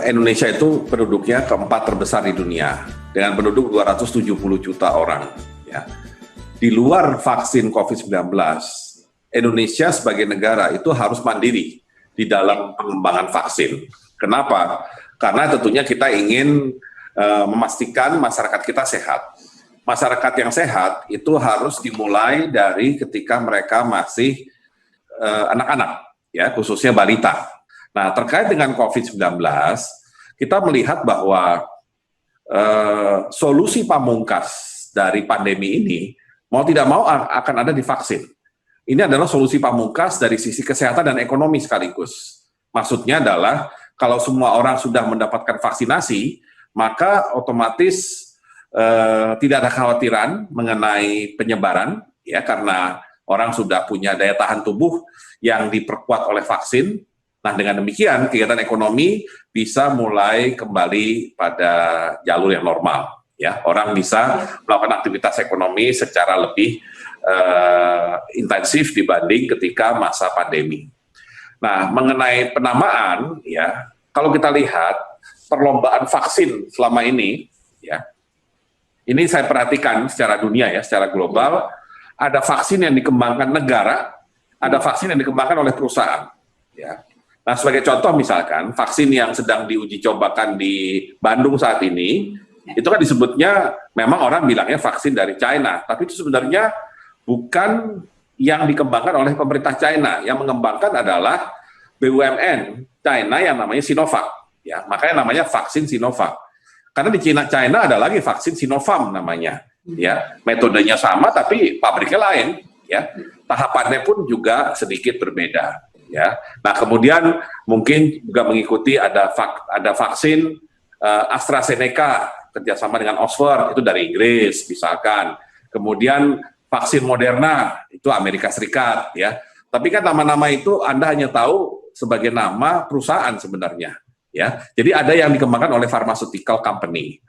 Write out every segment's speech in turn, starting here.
Indonesia itu penduduknya keempat terbesar di dunia dengan penduduk 270 juta orang. Ya. Di luar vaksin COVID-19, Indonesia sebagai negara itu harus mandiri di dalam pengembangan vaksin. Kenapa? Karena tentunya kita ingin memastikan masyarakat kita sehat. Masyarakat yang sehat itu harus dimulai dari ketika mereka masih anak-anak, ya, khususnya balita. Nah, terkait dengan COVID-19, kita melihat bahwa solusi pamungkas dari pandemi ini, mau tidak mau akan ada di vaksin. Ini adalah solusi pamungkas dari sisi kesehatan dan ekonomi sekaligus. Maksudnya adalah, kalau semua orang sudah mendapatkan vaksinasi, maka otomatis tidak ada kekhawatiran mengenai penyebaran, ya, karena orang sudah punya daya tahan tubuh yang diperkuat oleh vaksin. Nah, dengan demikian kegiatan ekonomi bisa mulai kembali pada jalur yang normal. Ya, orang bisa melakukan aktivitas ekonomi secara lebih intensif dibanding ketika masa pandemi. Nah, mengenai penamaan, ya, kalau kita lihat perlombaan vaksin selama ini, ya, ini saya perhatikan secara dunia, ya, secara global, ada vaksin yang dikembangkan negara, ada vaksin yang dikembangkan oleh perusahaan. Ya. Nah, sebagai contoh misalkan, vaksin yang sedang diuji cobakan di Bandung saat ini, itu kan disebutnya, memang orang bilangnya vaksin dari China, tapi itu sebenarnya bukan yang dikembangkan oleh pemerintah China. Yang mengembangkan adalah BUMN China yang namanya Sinovac. Ya, makanya namanya vaksin Sinovac. Karena di China ada lagi vaksin Sinopharm namanya. Ya, metodenya sama tapi pabriknya lain. Ya, tahapannya pun juga sedikit berbeda. Ya, nah kemudian mungkin juga mengikuti ada vaksin AstraZeneca kerjasama dengan Oxford, itu dari Inggris misalkan. Kemudian vaksin Moderna itu Amerika Serikat, ya. Tapi kan nama-nama itu Anda hanya tahu sebagai nama perusahaan sebenarnya, ya. Jadi ada yang dikembangkan oleh pharmaceutical company.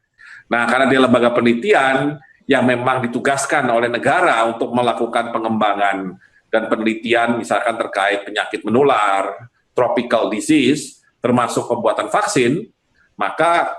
Nah, karena dia lembaga penelitian yang memang ditugaskan oleh negara untuk melakukan pengembangan dan penelitian misalkan terkait penyakit menular, tropical disease, termasuk pembuatan vaksin, maka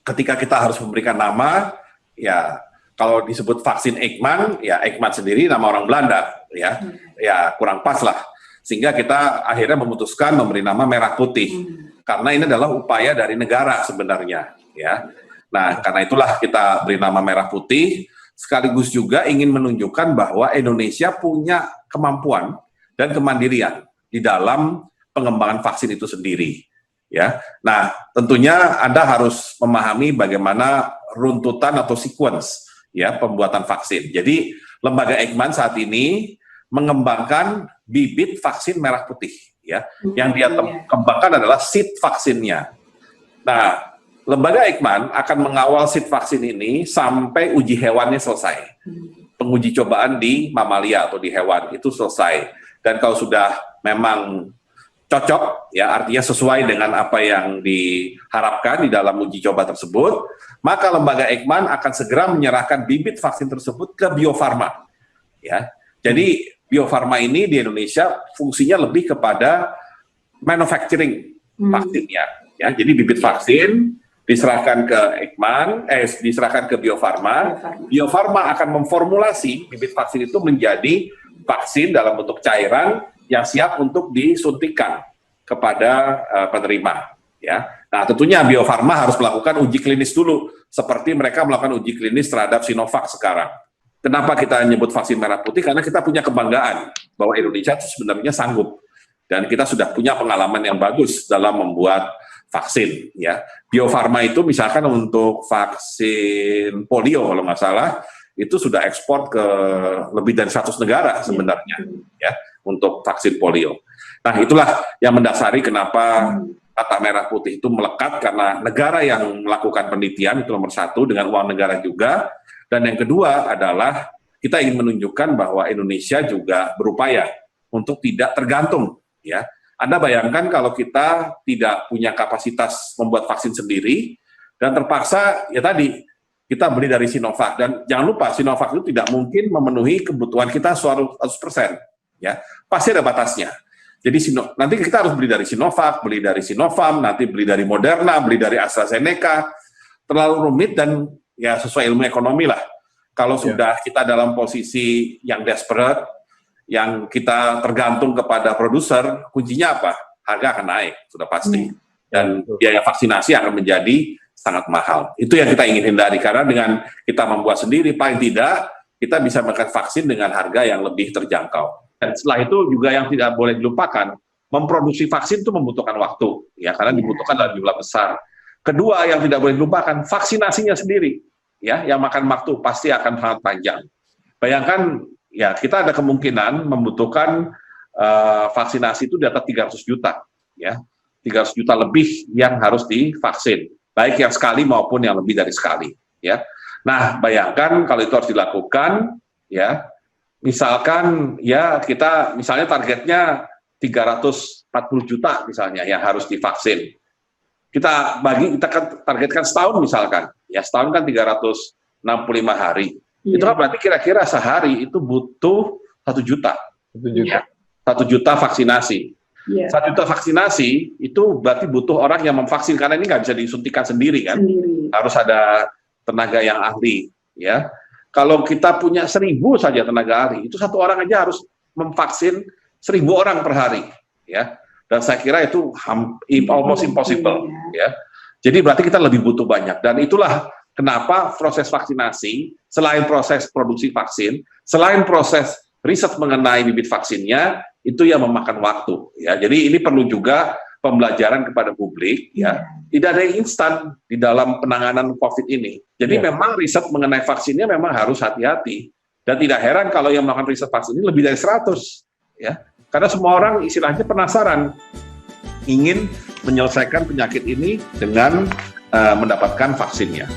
ketika kita harus memberikan nama, ya kalau disebut vaksin Eijkman, ya Eijkman sendiri nama orang Belanda, ya kurang pas lah. Sehingga kita akhirnya memutuskan memberi nama merah putih, karena ini adalah upaya dari negara sebenarnya, ya. Nah, karena itulah kita beri nama merah putih, sekaligus juga ingin menunjukkan bahwa Indonesia punya kemampuan dan kemandirian di dalam pengembangan vaksin itu sendiri. Ya, nah tentunya Anda harus memahami bagaimana runtutan atau sequence ya pembuatan vaksin. Jadi lembaga Eijkman saat ini mengembangkan bibit vaksin merah putih. Ya, yang dia kembangkan adalah seed vaksinnya. Nah, lembaga Eijkman akan mengawal seed vaksin ini sampai uji hewannya selesai. Penguji cobaan di mamalia atau di hewan itu selesai. Dan kalau sudah memang cocok, ya artinya sesuai dengan apa yang diharapkan di dalam uji coba tersebut, maka lembaga Eijkman akan segera menyerahkan bibit vaksin tersebut ke Bio Farma. Ya, jadi Bio Farma ini di Indonesia fungsinya lebih kepada manufacturing vaksinnya. Ya, jadi bibit vaksin diserahkan ke Eijkman, diserahkan ke Bio Farma. Bio Farma akan memformulasi bibit vaksin itu menjadi vaksin dalam bentuk cairan yang siap untuk disuntikan kepada penerima. Ya, nah tentunya Bio Farma harus melakukan uji klinis dulu, seperti mereka melakukan uji klinis terhadap Sinovac sekarang. Kenapa kita nyebut vaksin merah putih? Karena kita punya kebanggaan bahwa Indonesia itu sebenarnya sanggup dan kita sudah punya pengalaman yang bagus dalam membuat vaksin. Ya, Bio Farma itu misalkan untuk vaksin polio kalau nggak salah itu sudah ekspor ke lebih dari 100 negara sebenarnya. Ya, untuk vaksin polio. Nah, itulah yang mendasari kenapa kata merah putih itu melekat, karena negara yang melakukan penelitian itu nomor satu dengan uang negara juga, dan yang kedua adalah kita ingin menunjukkan bahwa Indonesia juga berupaya untuk tidak tergantung. Ya, Anda bayangkan kalau kita tidak punya kapasitas membuat vaksin sendiri dan terpaksa ya tadi kita beli dari Sinovac, dan jangan lupa Sinovac itu tidak mungkin memenuhi kebutuhan kita 100%. Ya, pasti ada batasnya. Jadi nanti kita harus beli dari Sinovac, beli dari Sinopharm, nanti beli dari Moderna, beli dari AstraZeneca. Terlalu rumit dan ya sesuai ilmu ekonomi lah. Kalau sudah kita dalam posisi yang desperate, yang kita tergantung kepada produser, kuncinya apa? Harga akan naik, sudah pasti. Dan biaya vaksinasi akan menjadi sangat mahal. Itu yang kita ingin hindari, karena dengan kita membuat sendiri, paling tidak kita bisa memberikan vaksin dengan harga yang lebih terjangkau. Dan setelah itu juga yang tidak boleh dilupakan, memproduksi vaksin itu membutuhkan waktu, ya, karena dibutuhkan dalam jumlah besar. Kedua, yang tidak boleh dilupakan, vaksinasinya sendiri, ya, yang makan waktu pasti akan sangat panjang. Bayangkan, ya, kita ada kemungkinan membutuhkan vaksinasi itu di atas 300 juta, ya, 300 juta lebih yang harus divaksin, baik yang sekali maupun yang lebih dari sekali, ya. Nah, bayangkan kalau itu harus dilakukan, ya, misalkan, ya, kita misalnya targetnya 340 juta misalnya yang harus divaksin. Kita kan targetkan setahun misalkan, ya, setahun kan 365 hari. Itu kan berarti kira-kira sehari itu butuh 1 juta. 1 juta vaksinasi. 1 juta vaksinasi itu berarti butuh orang yang memvaksin, karena ini nggak bisa disuntikan sendiri kan. Harus ada tenaga yang ahli, ya. Kalau kita punya 1.000 saja tenaga ahli, itu satu orang aja harus memvaksin 1.000 orang per hari, ya. Dan saya kira itu almost impossible, ya. Jadi berarti kita lebih butuh banyak, dan itulah kenapa proses vaksinasi, selain proses produksi vaksin, selain proses riset mengenai bibit vaksinnya, itu yang memakan waktu, ya. Jadi ini perlu juga pembelajaran kepada publik, ya. Tidak ada yang instan di dalam penanganan COVID ini. Jadi memang riset mengenai vaksinnya memang harus hati-hati, dan tidak heran kalau yang melakukan riset vaksin ini lebih dari 100, ya. Karena semua orang istilahnya penasaran, ingin menyelesaikan penyakit ini dengan mendapatkan vaksinnya.